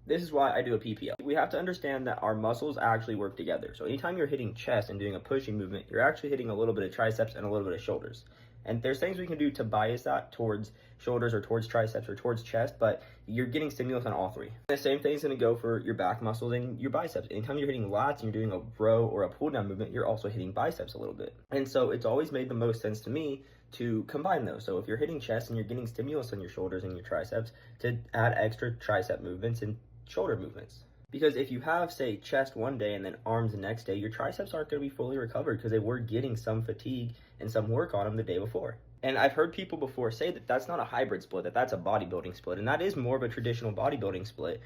This is why I do a PPL. We have to understand that our muscles actually work together. So anytime you're hitting chest and doing a pushing movement, you're actually hitting a little bit of triceps and a little bit of shoulders. And there's things we can do to bias that towards shoulders or towards triceps or towards chest, but you're getting stimulus on all three. The same thing is going to go for your back muscles and your biceps. Anytime you're hitting lats and you're doing a row or a pull down movement, you're also hitting biceps a little bit. And so it's always made the most sense to me to combine those. So if you're hitting chest and you're getting stimulus on your shoulders and your triceps, to add extra tricep movements and shoulder movements. Because if you have, say, chest one day and then arms the next day, your triceps aren't going to be fully recovered because they were getting some fatigue and some work on them the day before. And I've heard people before say that that's not a hybrid split, that that's a bodybuilding split. And that is more of a traditional bodybuilding split.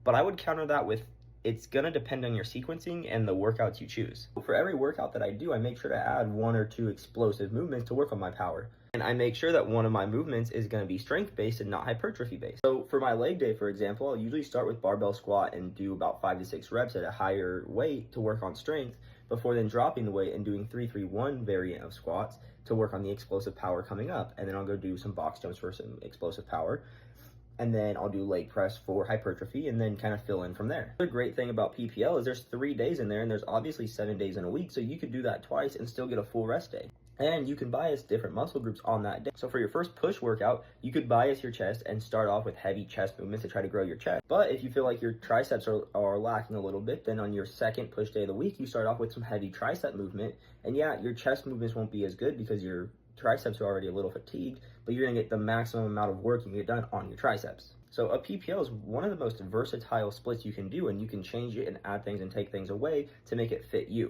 But I would counter that with it's going to depend on your sequencing and the workouts you choose. For every workout that I do, I make sure to add 1 or 2 explosive movements to work on my power. And I make sure that one of my movements is going to be strength-based and not hypertrophy-based. So for my leg day, for example, I'll usually start with barbell squat and do about 5 to 6 reps at a higher weight to work on strength, before then dropping the weight and doing 3-3-1 variant of squats to work on the explosive power coming up. And then I'll go do some box jumps for some explosive power. And then I'll do leg press for hypertrophy and then kind of fill in from there. The great thing about PPL is there's 3 days in there and there's obviously 7 days in a week. So you could do that twice and still get a full rest day. And you can bias different muscle groups on that day. So for your first push workout, you could bias your chest and start off with heavy chest movements to try to grow your chest. But if you feel like your triceps are lacking a little bit, then on your second push day of the week, you start off with some heavy tricep movement. And yeah, your chest movements won't be as good because your triceps are already a little fatigued, but you're gonna get the maximum amount of work you can get done on your triceps. So a PPL is one of the most versatile splits you can do, and you can change it and add things and take things away to make it fit you.